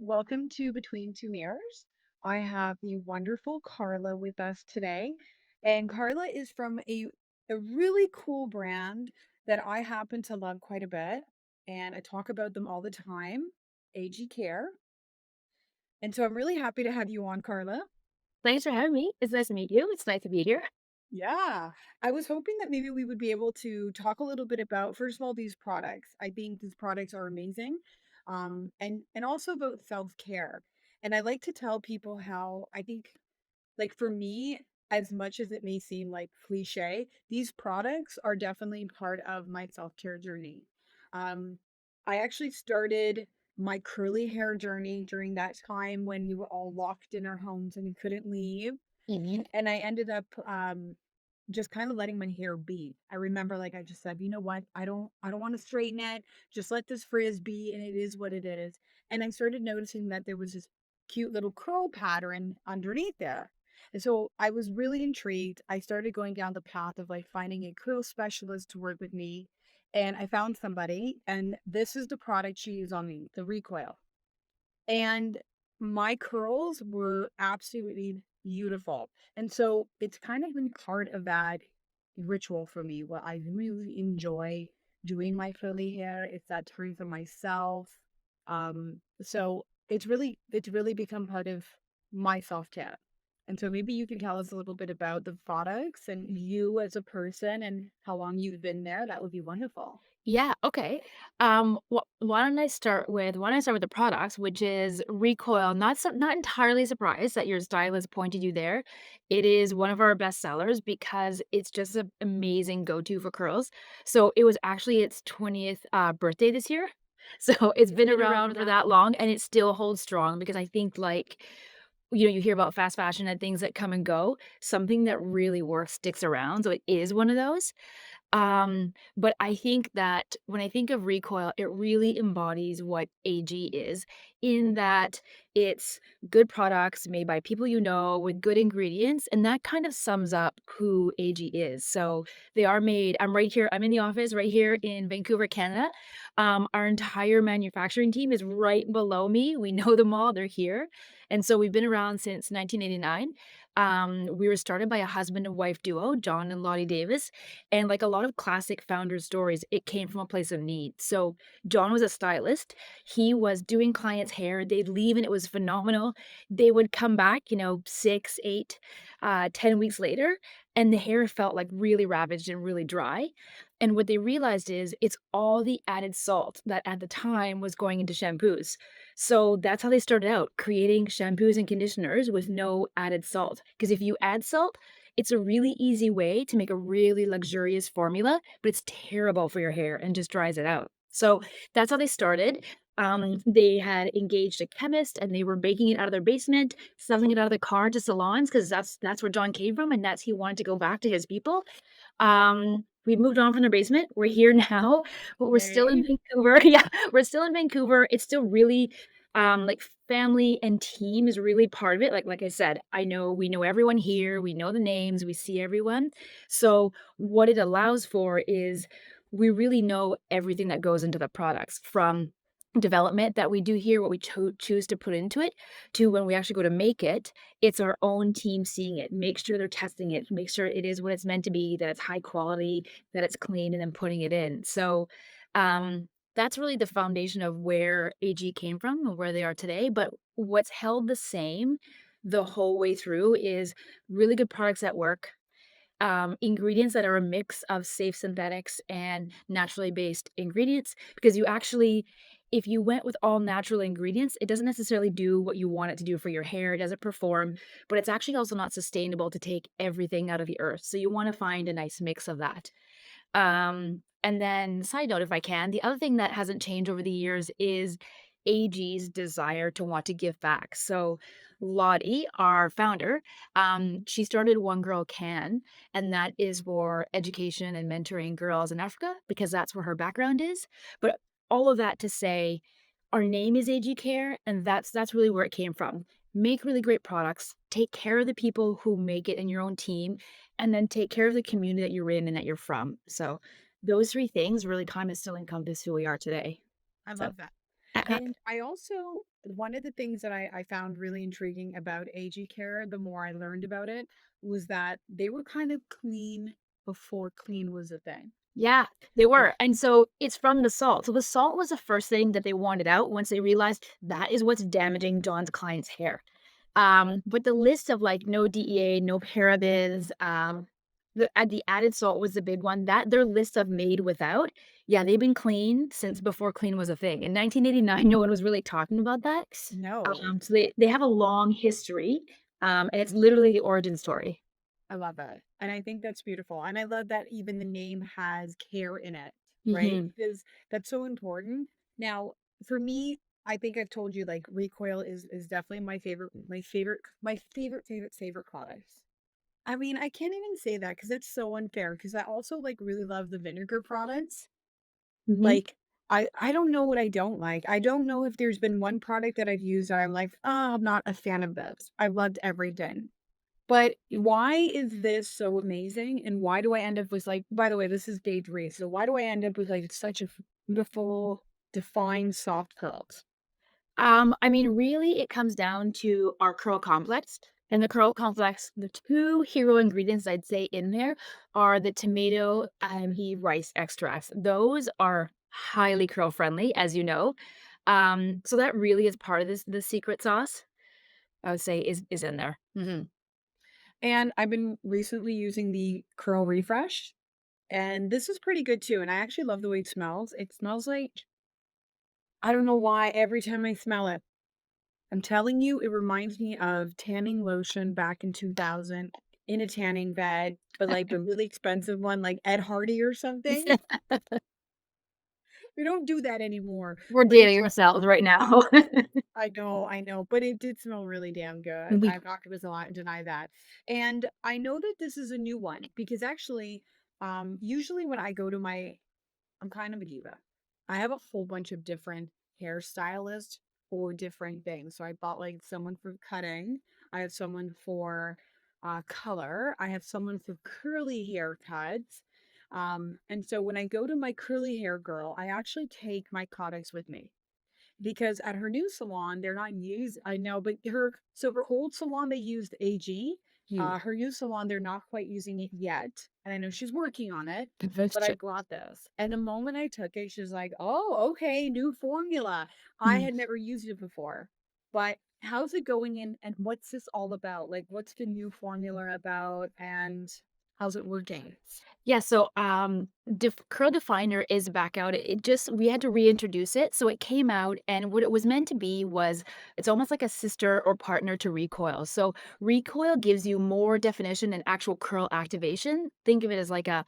Welcome to Between Two Mirrors. I have the wonderful Carla with us today. And Carla is from a really cool brand that I happen to love quite a bit. And I talk about them all the time, AG Care. And so I'm really happy to have you on, Carla. Thanks for having me. It's nice to meet you. It's nice to be here. Yeah. I was hoping that maybe we would be able to talk a little bit about, first of all, these products. I think these products are amazing. And also about self-care. And I like to tell people how I think, like, for me, as much as it may seem like cliche, these products are definitely part of my self-care journey. Um, I actually started my curly hair journey during that time when we were all locked in our homes and we couldn't leave. Mhm. And I ended up just kind of letting my hair be. I remember, like, I just said, you know what? I don't want to straighten it. Just let this frizz be, and it is what it is. And I started noticing that there was this cute little curl pattern underneath there. And so I was really intrigued. I started going down the path of like finding a curl specialist to work with me. And I found somebody, and this is the product she used on me, the Recoil. And my curls were absolutely beautiful. And so it's kind of been part of that ritual for me. What I really enjoy doing my curly hair. It's that time for myself. So it's really become part of my self-care. And so maybe you can tell us a little bit about the products and you as a person and how long you've been there. That would be wonderful. Yeah, okay. Why don't I start with the products, which is Recoil. Not entirely surprised that your stylist pointed you there. It is one of our best sellers because it's just an amazing go-to for curls. So it was actually its 20th birthday this year. So it's It's been been around around for for that. that long and it still holds strong because I think you hear about fast fashion and things that come and go. Something that really works sticks around. So it is one of those. But I think that when I think of Recoil, it really embodies what AG is in that it's good products made by people you know with good ingredients, and that kind of sums up who AG is. So they are made. I'm right here. I'm in the office right here in Vancouver, Canada. Our entire manufacturing team is right below me. We know them all. They're here, and so we've been around since 1989. We were started by a husband and wife duo, John and Lottie Davis, and like a lot of classic founder stories, it came from a place of need. So John was a stylist. He was doing clients' hair. They'd leave and it was phenomenal. They would come back, 6, 8, 10 weeks later, and the hair felt like really ravaged and really dry. And what they realized is it's all the added salt that at the time was going into shampoos. So that's how they started out, creating shampoos and conditioners with no added salt. Because if you add salt, it's a really easy way to make a really luxurious formula, but it's terrible for your hair and just dries it out. So that's how they started. They had engaged a chemist and they were making it out of their basement, selling it out of the car to salons because that's where John came from and that's he wanted to go back to his people. We moved on from their basement. We're here now, but we're still in Okay. Vancouver. Yeah, we're still in Vancouver. It's still really like family and team is really part of it. Like I said, we know everyone here, we know the names, we see everyone. So what it allows for is we really know everything that goes into the products from development that we do here, what we choose to put into it, to when we actually go to make it, it's our own team seeing it, make sure they're testing it, make sure it is what it's meant to be, that it's high quality, that it's clean, and then putting it in. So, that's really the foundation of where AG came from and where they are today. But what's held the same the whole way through is really good products that work, ingredients that are a mix of safe synthetics and naturally based ingredients. Because if you went with all natural ingredients, it doesn't necessarily do what you want it to do for your hair. It doesn't perform, but it's actually also not sustainable to take everything out of the earth. So you want to find a nice mix of that. And then, side note, if I can, the other thing that hasn't changed over the years is AG's desire to want to give back. So, Lottie, our founder, she started One Girl Can, and that is for education and mentoring girls in Africa because that's where her background is. But all of that to say, our name is AG Care, and that's really where it came from. Make really great products, take care of the people who make it in your own team, and then take care of the community that you're in and that you're from. So those 3 things really kind of still encompass who we are today. I So, love that. uh, And I also, one of the things that I found really intriguing about AG Care, the more I learned about it, was that they were kind of clean before clean was a thing. yeah, they Like, were, and so it's from the salt. So the salt was the first thing that they wanted out once they realized that is what's damaging Dawn's client's hair. But the list of, like, no DEA, no parabens, the added salt was the big one. That their list of made without, yeah, they've been clean since before clean was a thing. In 1989, no one was really talking about that. no, So they have a long history, and it's literally the origin story. I love it. And I think that's beautiful. And I love that even the name has care in it, right? Mhm. Because that's so important. Now, for me, I think I've told you like recoil is definitely my favorite products. I mean, I can't even say that because it's so unfair. Because I also like really love the vinegar products. Mhm. Like, I don't know what I don't like. I don't know if there's been one product that I've used that I'm like, oh, I'm not a fan of this. I've loved everything. But why is this so amazing? And why do I end up with like, by the way, this is day three. So why do I end up with like such a beautiful, defined soft curls? I mean, really, it comes down to our curl complex. And the curl complex, the 2 hero ingredients I'd say in there are the tomato and the rice extracts. Those are highly curl friendly, as you know. So that really is part of this the secret sauce, I would say is in there. Mhm. And I've been recently using the Curl Refresh, and this is pretty good too. And I actually love the way it smells. It smells like, I don't know why, every time I smell it, I'm telling you, it reminds me of tanning lotion back in 2000 in a tanning bed, but like the really expensive one, like Ed Hardy or something. We don't do that anymore, We're but dating ourselves right now. I know, but it did smell really damn good. We I'm not gonna deny that. And I know that this is a new one because actually, usually when I go to I'm kind of a diva. I have a whole bunch of different hairstylists for different things. So I bought like someone for cutting. I have someone for color. I have someone for curly haircuts. And so when I go to my curly hair girl, I actually take my codex with me because at her new salon, they're not used. I know, but her old salon they used AG. Hmm. Her new salon they're not quite using it yet, and I know she's working on it. That's But I true. got this, and the moment I took it, she's like, "Oh, okay, new formula. I Mhm. had never used it before, but how's it going in? And what's this all about? Like, what's the new formula about? And how's it working?" Yeah, so, Curl Definer is back out. It just we had to reintroduce it, so it came out, and what it was meant to be was it's almost like a sister or partner to Recoil. So, Recoil gives you more definition and actual curl activation. Think of it as like a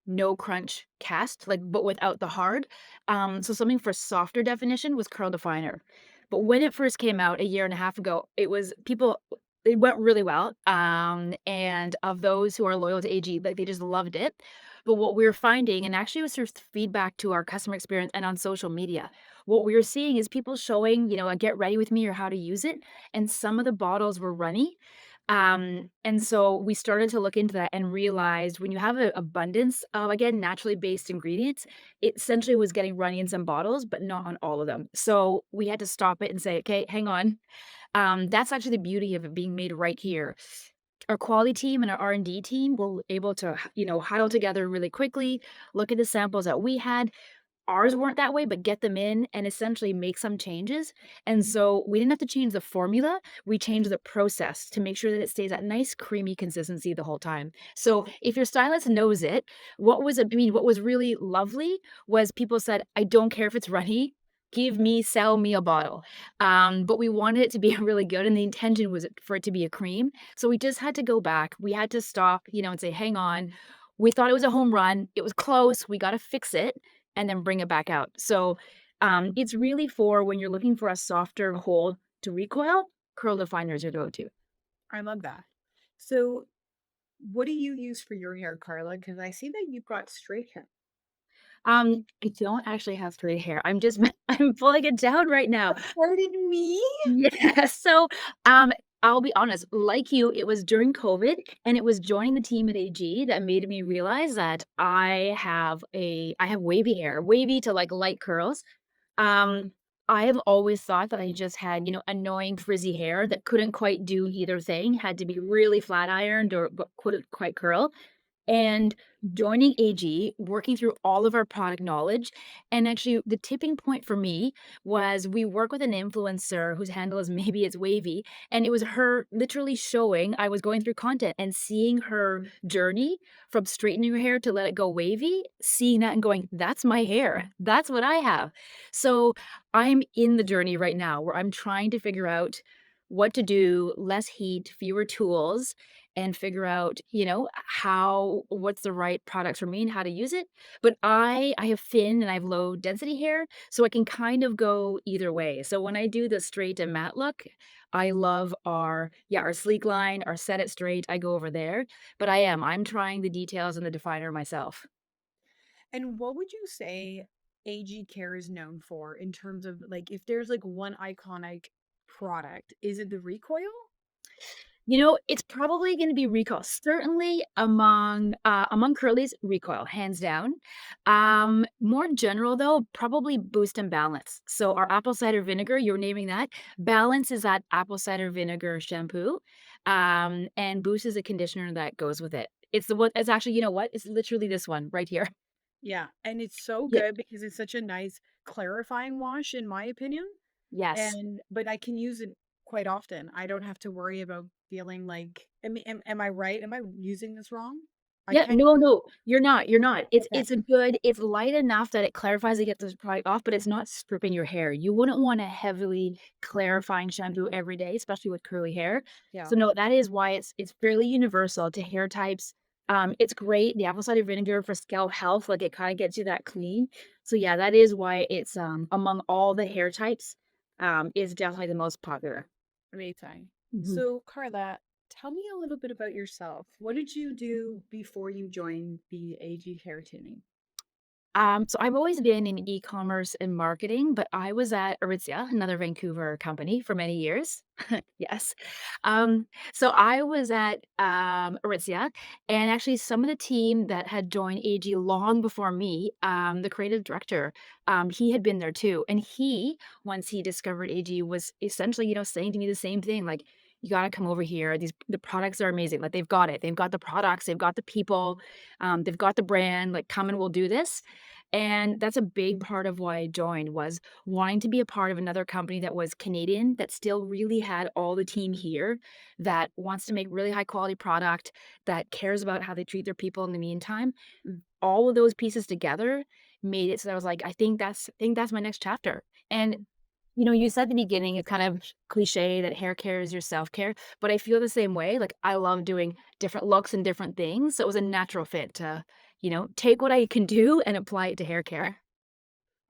no crunch cast, like, but without the hard. So something for softer definition was Curl Definer. But when it first came out a year and a half ago, it went really well. And of those who are loyal to AG, like they just loved it. But what we were finding, and actually it was through feedback to our customer experience and on social media, what we were seeing is people showing, a get ready with me or how to use it. And some of the bottles were runny. And so we started to look into that and realized when you have an abundance of, again, naturally based ingredients, it essentially was getting runny in some bottles, but not on all of them. So we had to stop it and say, okay, hang on. That's actually the beauty of it being made right here. Our quality team and our R&D team were able to, huddle together really quickly, look at the samples that we had. Ours weren't that way, but get them in and essentially make some changes. And so we didn't have to change the formula. We changed the process to make sure that it stays that nice creamy consistency the whole time. So if your stylist knows it, what was really lovely was people said, I don't care if it's runny. Sell me a bottle. But we wanted it to be really good. And the intention was for it to be a cream. So we just had to go back. We had to stop, and say, hang on. We thought it was a home run. It was close. We got to fix it and then bring it back out. So, it's really for when you're looking for a softer hold to recoil, curl definers are go-to. I love that. So, what do you use for your hair, Carla? Because I see that you've got straight hair. I don't actually have straight hair. I'm just I'm pulling it down right now. Pardon me? Yeah, so, um, I'll be honest, like you, it was during COVID, and it was joining the team at AG that made me realize that I have wavy hair, wavy to, like, light curls. Um, I have always thought that I just had, annoying frizzy hair that couldn't quite do either thing, had to be really flat ironed or but couldn't quite curl. And joining AG, working through all of our product knowledge, and actually the tipping point for me was we work with an influencer whose handle is maybe it's wavy, and it was her literally showing I was going through content and seeing her journey from straightening her hair to let it go wavy, seeing that and going, "That's my hair. That's what I have." So, I'm in the journey right now where I'm trying to figure out what to do, less heat, fewer tools, and figure out, how what's the right products for me and how to use it. But I have thin and I have low density hair, so I can kind of go either way. So when I do the straight and matte look, I love our sleek line, our set it straight, I go over there. But I'm trying the details and the definer myself. And what would you say AG Care is known for in terms of like if there's like one iconic product, is it the recoil? It's probably gonna be recoil. Certainly among curlies, recoil, hands down. More general though, probably boost and balance. So our apple cider vinegar, you're naming that. Balance is that apple cider vinegar shampoo. And boost is a conditioner that goes with it. It's actually, you know what? It's literally this one right here. Yeah, and it's so Yeah. good because it's such a nice clarifying wash in my opinion. Yes. And but I can use it quite often. I don't have to worry about feeling like am I right? Am I using this wrong? I Yeah, can no, no, you're not. okay. It's light enough that it clarifies to get this product off, but it's not stripping your hair. You wouldn't want a heavily clarifying shampoo every day, especially with curly hair. Yeah. So no, that is why it's fairly universal to hair types. It's great. The apple cider vinegar for scalp health, like it kind of gets you that clean. So yeah, that is why it's among all the hair types, is definitely the most popular. Amazing. Mhm. So, Carla, tell me a little bit about yourself. What did you do before you joined the AG Hair Tuning? So I've always been in e-commerce and marketing, but I was at Aritzia, another Vancouver company, for many years. Yes. So I was at Aritzia, and actually some of the team that had joined AG long before me, the creative director, he had been there too. And once he discovered AG, was essentially, saying to me the same thing, like, you gotta come over here. The products are amazing. Like they've got it. They've got the products, they've got the people, they've got the brand, like come and we'll do this. And that's a big part of why I joined was wanting to be a part of another company that was Canadian, that still really had all the team here, that wants to make really high quality product, that cares about how they treat their people in the meantime. All of those pieces together made it so that I was like, I think that's my next chapter. And you said at the beginning, it's kind of cliche that hair care is your self-care, but I feel the same way. Like I love doing different looks and different things. So it was a natural fit to, take what I can do and apply it to hair care.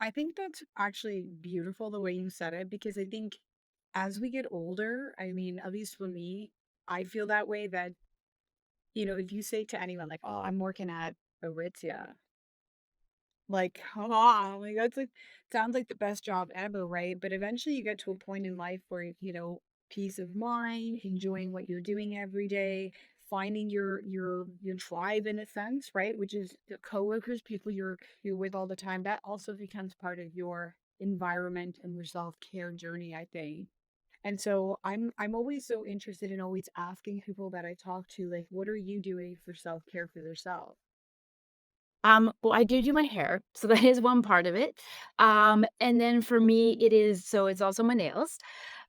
I think that's actually beautiful the way you said it because I think as we get older, I mean, at least for me, I feel that way that, if you say to anyone like, "Oh, I'm working at Aritzia," like, come on, like that's like sounds like the best job ever, right? But eventually you get to a point in life where, peace of mind, enjoying what you're doing every day, finding your tribe in a sense, right? Which is the coworkers, people you're with all the time. That also becomes part of your environment and your self-care journey, I think. And so I'm always so interested in always asking people that I talk to, like, what are you doing for self-care for yourself? Well, I do my hair, so that is one part of it. And then for me, it's also my nails.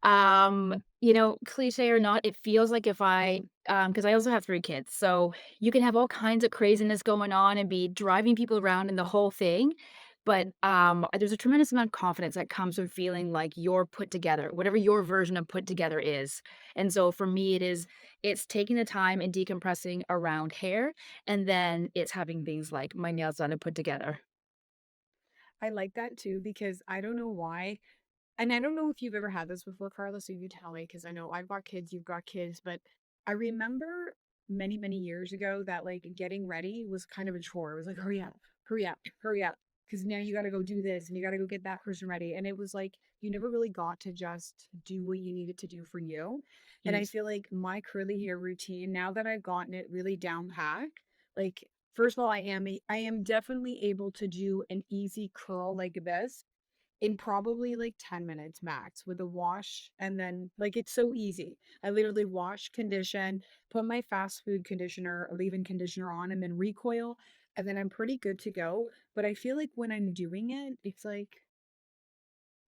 Cliche or not, it feels like if because I also have 3 kids, so you can have all kinds of craziness going on and be driving people around and the whole thing, but, there's a tremendous amount of confidence that comes from feeling like you're put together, whatever your version of put together is. And so for me, it's taking the time and decompressing around hair, and then it's having things like my nails done and put together. I like that too because I don't know why. And I don't know if you've ever had this before, Carla, so you tell me because I know I've got kids, you've got kids, but I remember many, many years ago that like getting ready was kind of a chore. It was like, hurry up, hurry up, hurry up. because now you got to go do this and you got to go get that person ready. And it was like you never really got to just do what you needed to do for you. And I Yes. feel like my curly hair routine, now that I've gotten it really down pat, like first of all, I am definitely able to do an easy curl like this in probably like 10 minutes max with a wash. And then, like, it's so easy. I literally wash, condition, put my fast food conditioner or leave-in conditioner on, and then recoil. And then I'm pretty good to go. But I feel like when I'm doing it, it's like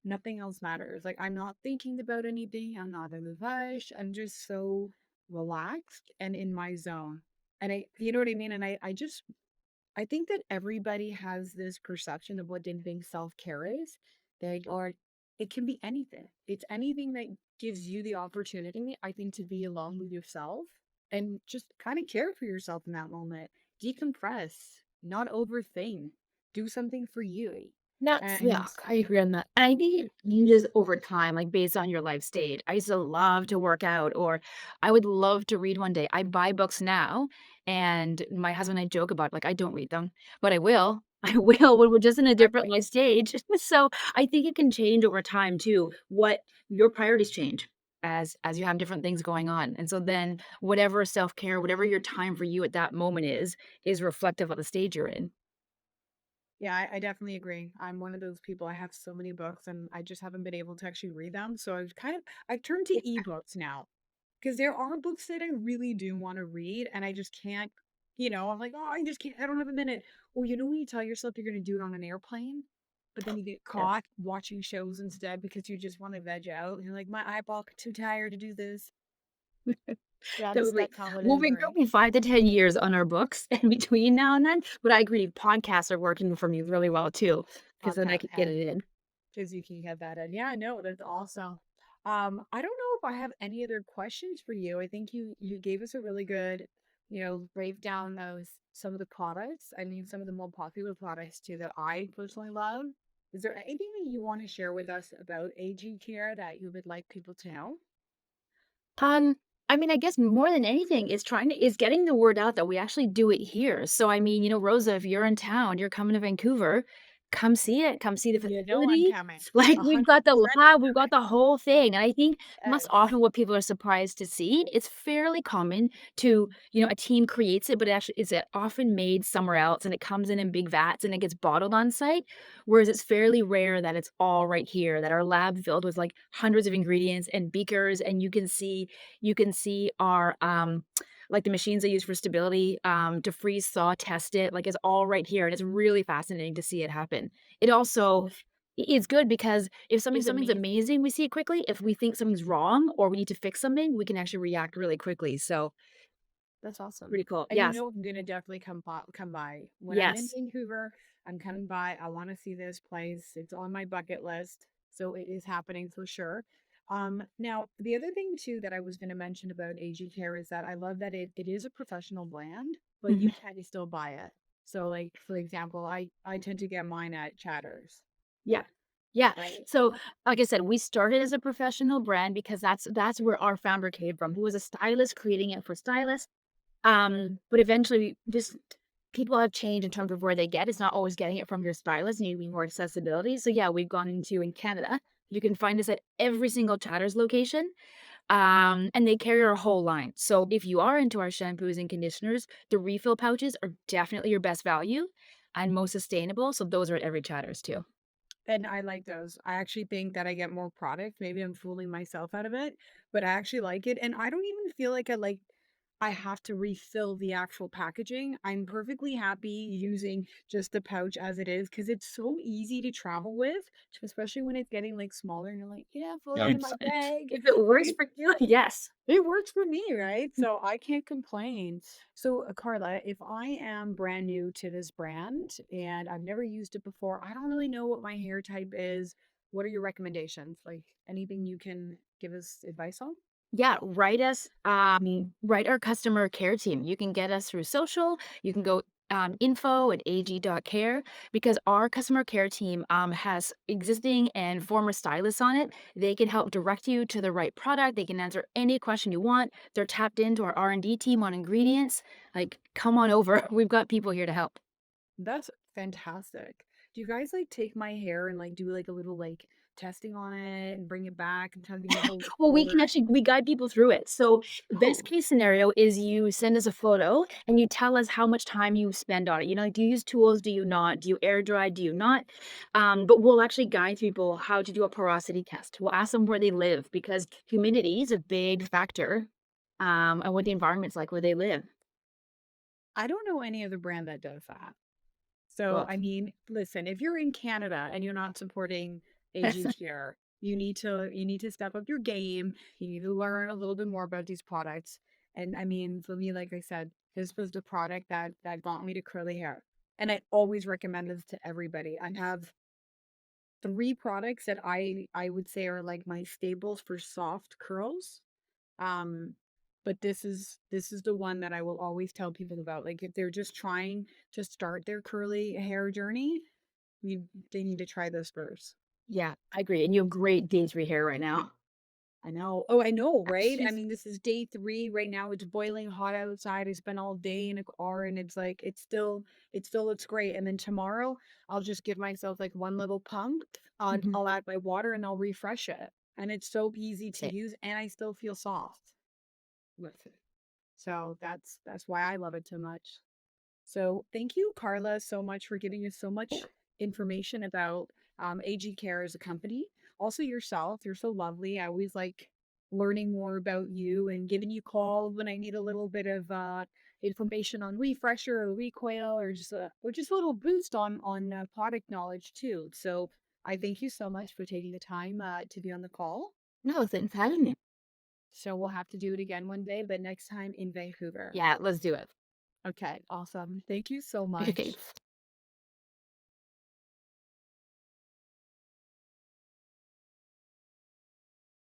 nothing else matters. Like, I'm not thinking about anything. I'm not in a rush. I'm just so relaxed and in my zone. And you know what I mean? And I think that everybody has this perception of what they think self-care is. Or it can be anything. It's anything that gives you the opportunity, I think, to be alone with yourself and just kind of care for yourself in that moment. Decompress, not overthink. Do something for you. That's yeah, And I agree on that. And I think it changes over time, like based on your life stage. I used to love to work out, or I would love to read one day. I buy books now, and my husband and I joke about like I don't read them, but I will. I will when we're just in a different exactly. life stage. So I think it can change over time too. What your priorities change as you have different things going on. And so then whatever self-care, whatever your time for you at that moment is reflective of the stage you're in. Yeah, I definitely agree. I'm one of those people. I have so many books and I just haven't been able to actually read them. So I've turned to ebooks now because there are books that I really do want to read and I just can't, I'm like, oh, I just can't, I don't have a minute. Well, when you tell yourself you're going to do it on an airplane, but then you get Yeah. caught watching shows instead because you just want to veg out. And you're like, my eyeball too tired to do this. That's Totally. that's how it Well, is, we right? could be 5 to 10 years on our books in between now and then, but I agree, podcasts are working for me really well too, because then I Podcast could get head. it in. Because you can get that in. Yeah, no, that's awesome. I don't know if I have any other questions for you. I think you gave us a really good, breakdown of some of the products. I mean, some of the more popular products too that I personally love. Is there anything that you want to share with us about aging care that you would like people to know? Um, I mean, I guess more than anything is getting the word out that we actually do it here. So, I mean, Rosa, if you're in town, you're coming to Vancouver, come see it, come see the You know I'm facility. coming. Like, we've got the 100% lab, we've got coming. the whole thing. And I think that's Yes. often what people are surprised to see. It's fairly common to, a team creates it, but it actually is it often made somewhere else and it comes in big vats and it gets bottled on site. Whereas it's fairly rare that it's all right here, that our lab filled with like hundreds of ingredients and beakers, and you can see our like the machines they use for stability to freeze, thaw, test it. Like it's all right here, and it's really fascinating to see it happen. It also is good because if It's something's amazing. amazing, we see it quickly. If we think something's wrong or we need to fix something, we can actually react really quickly. So That's awesome. pretty cool. And Yes. I'm gonna definitely come by. When I'm in Yes. Vancouver, I'm coming by. I want to see this place. It's on my bucket list. So it is happening for sure. Now the other thing too that I was gonna mention about AG Care is that I love that it is a professional brand, but Mhm. you can still buy it. So like for example, I tend to get mine at Chatters, Yeah. Yeah. right? So, like I said, we started as a professional brand because that's where our founder came from, who was a stylist creating it for stylists. But eventually just people have changed in terms of where they get. It's not always getting it from your stylist, and you need more accessibility. So yeah, we've gone into in Canada. You can find us at every single Chatters location. And they carry our whole line. So if you are into our shampoos and conditioners, the refill pouches are definitely your best value and most sustainable. So those are at every Chatters too. And I like those. I actually think that I get more product. Maybe I'm fooling myself out of it, but I actually like it. And I don't even feel like I have to refill the actual packaging. I'm perfectly happy using just the pouch as it is because it's so easy to travel with, especially when it's getting like smaller and you're like, yeah, fill it in my bag. If it works for you, yes. It works for me, right? So I can't complain. So, Carla, if I am brand new to this brand and I've never used it before, I don't really know what my hair type is. What are your recommendations? Like anything you can give us advice on? Yeah, write our customer care team. You can get us through social. You can go info@ag.care because our customer care team has existing and former stylists on it. They can help direct you to the right product. They can answer any question you want. They're tapped into our R&D team on ingredients. Like, come on over. We've got people here to help. That's fantastic. Do you guys like take my hair and like do like a little like testing on it and bring it back and tell me the whole Well, we color? can actually we guide people through it. So, best Oh, case scenario is you send us a photo and you tell us how much time you spend on it. You know, like, do you use tools? Do you not? Do you air dry? Do you not? But we'll actually guide people how to do a porosity test. We'll ask them where they live because humidity is a big factor, and what the environment's like where they live. I don't know any other brand that does that. So, Well, I mean, listen, if you're in Canada and you're not supporting AG Care, you need to step up your game. You need to learn a little bit more about these products. And I mean, for me, like I said, this was the product that got me to curly hair. And I always recommend this to everybody. I have three products that I would say are like my staples for soft curls. Um, but this is the one that I will always tell people about. Like if they're just trying to start their curly hair journey, they need to try this first. yeah, I agree. And you have great day 3 hair right now. I know. Oh, I know, right? I mean, this is day three right now. It's boiling hot outside. I spent all day in a car, and it's like it still looks great. And then tomorrow, I'll just give myself like one little pump. Mhm. I'll add my water and I'll refresh it, and it's so easy to Same. use, and I still feel soft with it. So that's why I love it so much. So thank you, Carla, so much for giving us so much information about AG Care as a company. Also yourself, you're so lovely. I always like learning more about you and giving you calls when I need a little bit of information on refresher or recoil or just a little boost on product knowledge too. So I thank you so much for taking the time to be on the call. No, thanks for having me. So we'll have to do it again one day, but next time in Vancouver. Yeah, let's do it. Okay, awesome. Thank you so Okay. much.